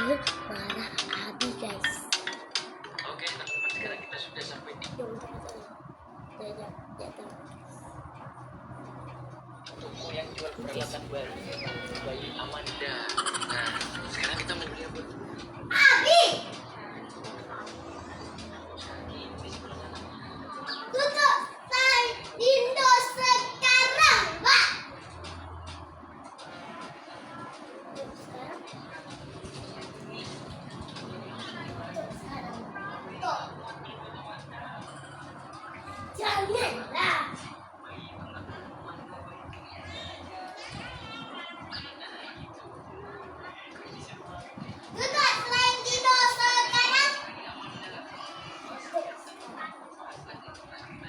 marah Abi guys. Oke, teman-teman, sekarang kita sudah sampai di toko yang jual peralatan bayi Amanda. Nah, sekarang kita mau beli apa? Abi, tutup Indo sekarang, Pak. Janganlah. Tutup selain Indo sekarang.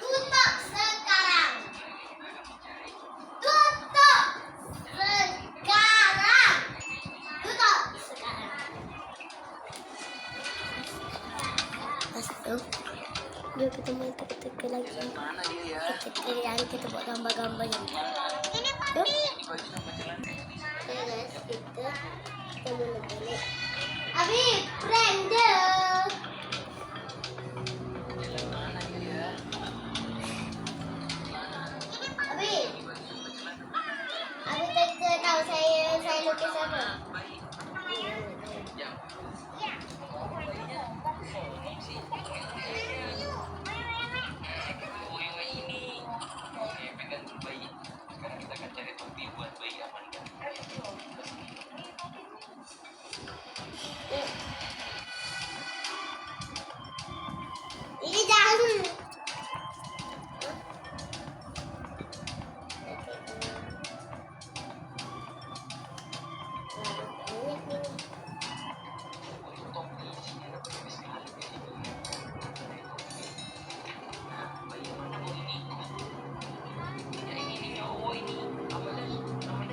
Tutup sekarang. Tutup sekarang. Tutup sekarang. Astaga. Yuk kita main teka-teki lagi. Mana dia ya? Teka-teki yang kita buat gambar-gambar yang ini papi. Baju sama celana. Ya guys, kita mulai balik. Abi, prank dong. Jalan mana dia ya? Abi, teka tahu saya lukis apa? Oh, yang ini. Oke, pegang dulu bayi. Sekarang kita akan cari topi buat bayi Amanda. Ini jangan. Topi isinya bagus sekali. Nah, bayi Amanda mau ini. Ya ini cowok ini. Amanda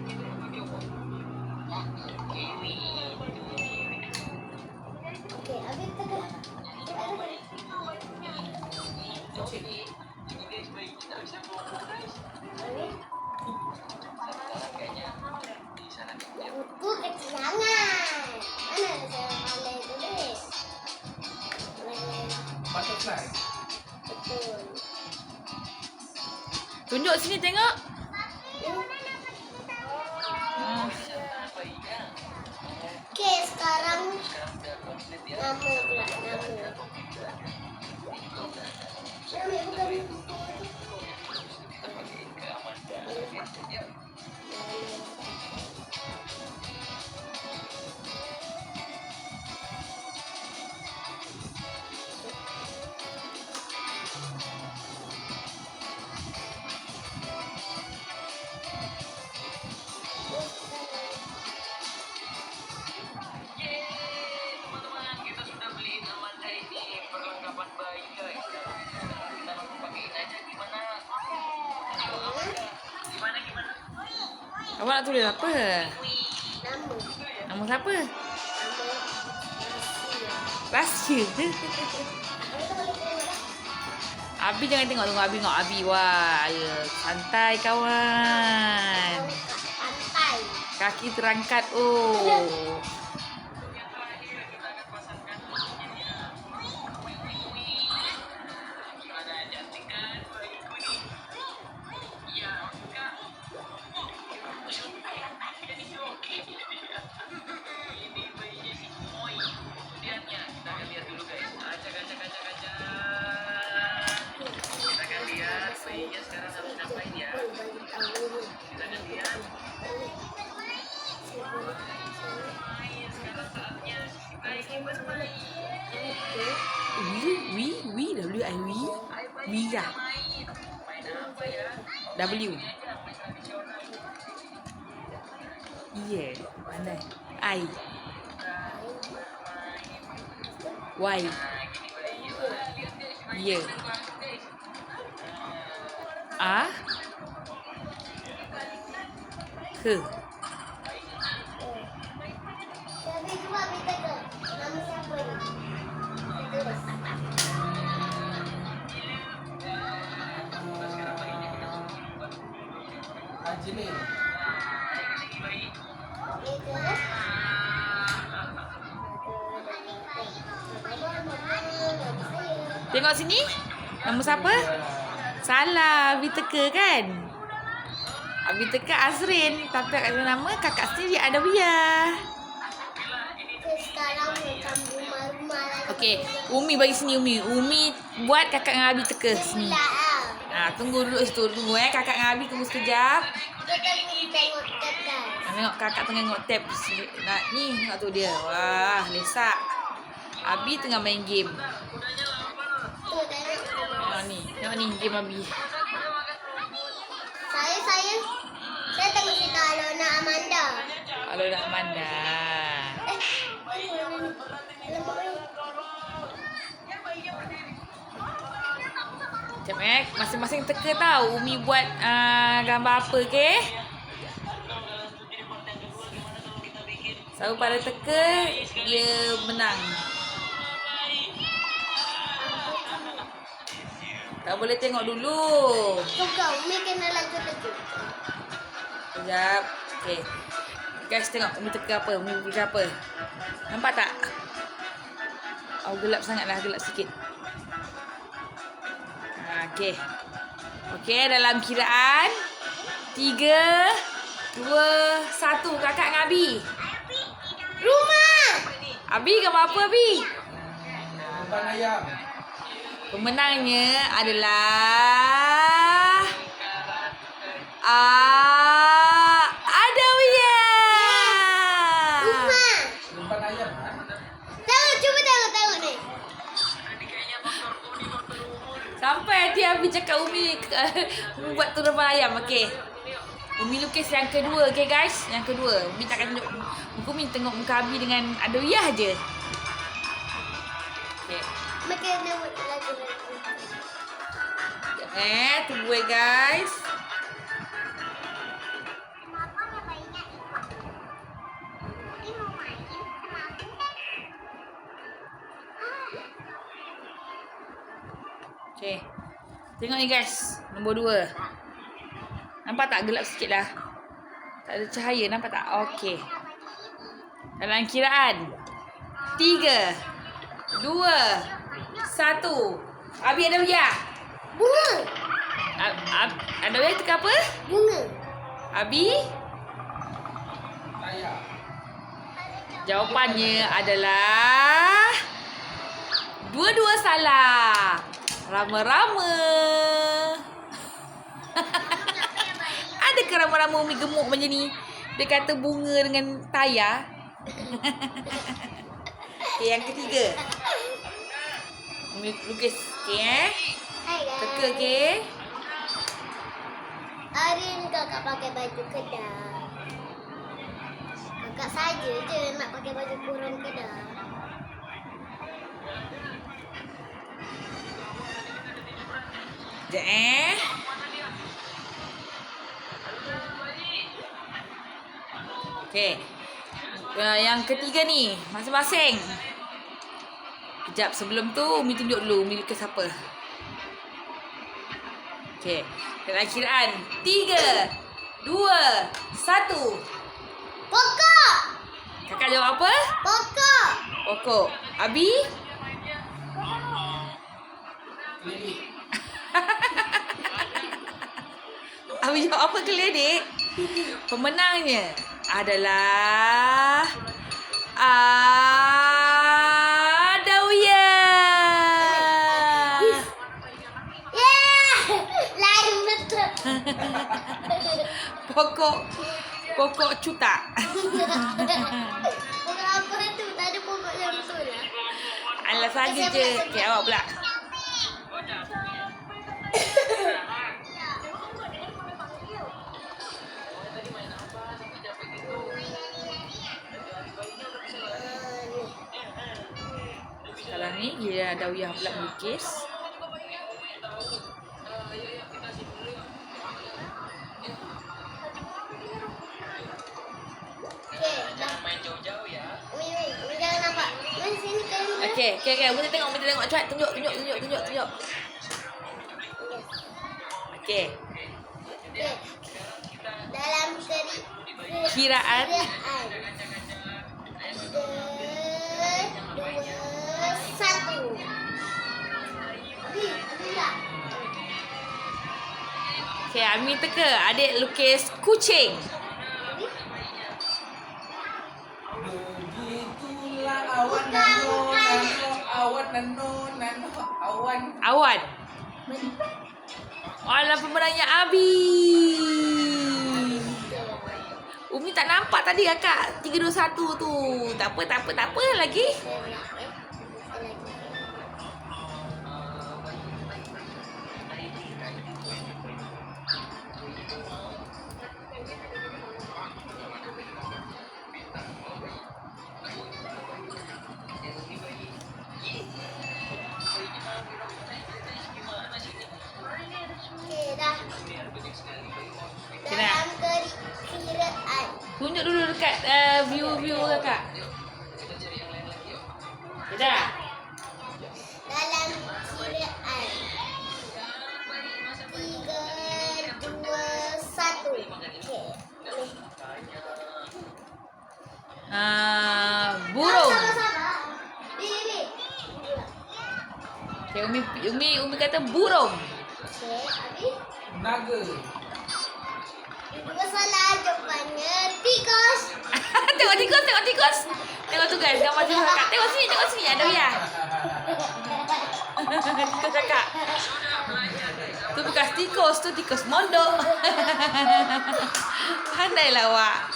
cewek apa cowok? Kiwi. Oke, Abi teka. Ini guys, bayi kita bisa bawa guys. Abi, Sekarang kayaknya di sana dia. buku kecilangan. Mana saya pandai tulis? Butterfly. Betul. Tunjuk sini tengok. Bayinya. Oke, sekarang Sekarang udah komplit ya. nama pula nama. Nama bukan. Kita pakein ke Amanda. Ya. Yeay, teman-teman, kita sudah beliin Amanda ini perlengkapan bayi guys. Kita langsung pakein aja gimana? Ayo Amanda, gimana? Awak nak tulis apa? Nama. Nama siapa? Nama. Rahsia. Abi jangan tengok Abi tengok Abi. Wah, santai kawan. Pantai. Kaki terangkat. Oh. Yang terakhir kita akan pasangkan kuncinya. Gimana, cantik kan bayiku nih? Iya, Kak. Ini bayinya si Moy. Kemudiannya kita akan lihat dulu guys. Kaca. Kita akan lihat bayinya sekarang harus ngapain ya. Kita akan lihat. Sekarang saatnya kita ingin bermain. W-I-W. Wiza. Main apa ya? W. Iya, pandai. I. Y. Iya. A. Ke. Tapi coba kita ke nama siapa ini? Tulis. Angelina. Itu. Tengok sini. Nama siapa? Salah. Abi teka kan? Abi teka Azrin. Tapi kat nama kakak sendiri Adawiyah. Sekarang macam rumah-rumah lagi. Okey. Umi bagi sini Umi. Umi buat kakak dengan Abi teka sini. Pula Tunggu dulu situ. Tunggu kakak dengan Abi tunggu sekejap. kita tengok tekan. Tengok kakak tengah tengok tab. Nak ni tengok tu dia. Wah, lesak. Abi tengah main game. Tu tengok. Ni. Tengok ni game Abi. Saya tengok cerita Alona Amanda. Kalau nak Amanda. Sekejap masing-masing teka tahu Umi buat gambar apa ke? Siapa pada teka dia menang. Tak boleh tengok dulu. Kau Umi kena lagu-lagu. Sekejap. Okey. Guys tengok Umi teka apa? Umi teka apa? Nampak tak? Oh gelap sangatlah, gelap sikit. Okey. Okey, dalam kiraan 3 2 1 kakak dengan Abi. Rumah. Abi gambar apa Abi? Umpan ayam. Pemenangnya adalah Adawiyah. Rumah. Umpan ayam. Cuba tengok ni. Sampai nanti Abi cakap Umi buat turunan ayam. Okey. Umi lukis yang kedua. Okey guys. Yang kedua. Umi takkan tunjuk muka Umi, tengok muka Abi dengan Adawiyah je. Okey. Makan tengok lagu-lagu. Tunggu guys. Okey. Tengok ni guys. Nombor 2. Nampak tak gelap sikit lah. Tak ada cahaya. Nampak tak? Okey. Dalam kiraan 3 2 1 Abi Adawiyah. Bunga. Adawiyah teka apa? Bunga. Abi? Ayam. Jawapannya adalah dua-dua salah. Rama-rama. Adakah rama-rama Umi gemuk macam ni? Dia kata bunga dengan tayar. Okay, yang ketiga. Umi lukis. Okay, Hai guys. Teka, okay. Hari ni kakak pakai baju kedah. Kakak saja je nak pakai baju kurung kedah. Sekejap Okay. Yang ketiga ni, masing-masing. Sekejap, sebelum tu Umi tunjuk dulu Umi lukis apa. Okay. Dalam kiraan 3 2 1 Pokok. Kakak jawab apa? Pokok. Pokok. Abi? Lili. Abi jawab apa keledik? Pemenangnya adalah Adawiyah. Yeah! Lain betul. Pokok cutak. Pokok apa tu? Tak ada pokok yang betul lah. Alah saja je. Okay, awak pula. Sekarang ni dia Adawiyah pula melukis. Okay, dah. Main jauh-jauh ya. Umi jangan nampak. Umi sini kan. Okey. Boleh tengok. Cepat tunjuk. Okey. Okay. Dalam Kiraan 3, 2, 1. Okay, Ami teka. Adik lukis kucing. Begitulah awan nano, awan nano, awan. Awan. Alah, pemenangnya Abi. Umi tak nampak tadi kakak 3, 2, 1 tu. Tak apa lagi. Okey, dah. Okay, dah. Dalam kiraan. Tunjuk dulu dekat view kakak. Okay, dah. Dalam kiraan. 3, 2, 1. Okey. Burung. Sabar. Bibi. Okay, Umi kata burung. Okey, habis. Naga. Dua salah jawapannya. Tikus. Tengok tikus. Tengok tu guys, gambar tikus kakak. Tengok sini. Ada ya. Tikus kakak. Tu bukan tikus, tu tikus mondok. Pandailah awak.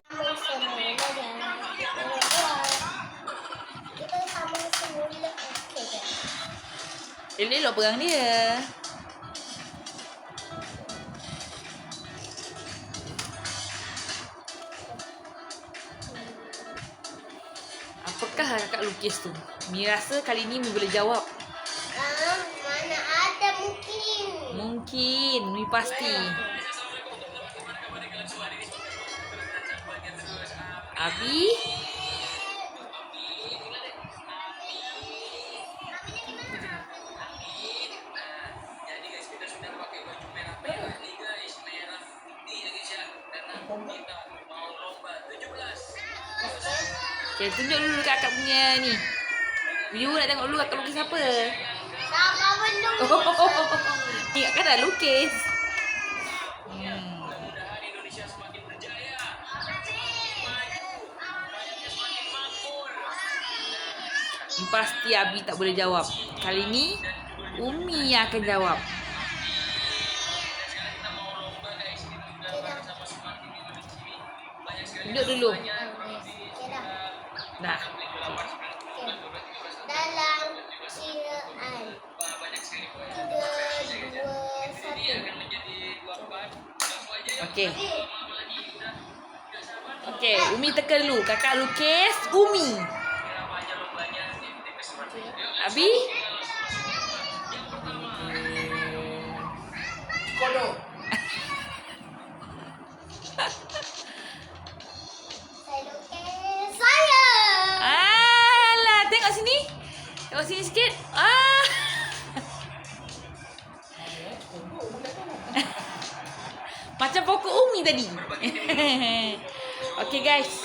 Sama semula jangan keluar. Kita sama semula. Okey, guys. Elok pegang dia. Apakah kakak lukis tu? Mi rasa kali ni Mi boleh jawab. Mana ada mungkin. Mungkin, Mi pasti. Abi? Okay, tunjuk dulu kakak punya ni. View nak tengok dulu kakak lukis apa. Sama belum. Ni kakak dah lukis. Ni pasti Abi tak boleh jawab. Kali ni Umi yang akan jawab. Tunjuk dulu. Okey dah. Dah. Okey. Dalam kiraan. 3, 2, 1. Okey. Okey, Umi teka dulu. Kakak lukis Umi. Abi? Kodok. Saya lukis saya. Alah, tengok sini. Tengok sini sikit. Macam pokok Umi tadi. Okey guys.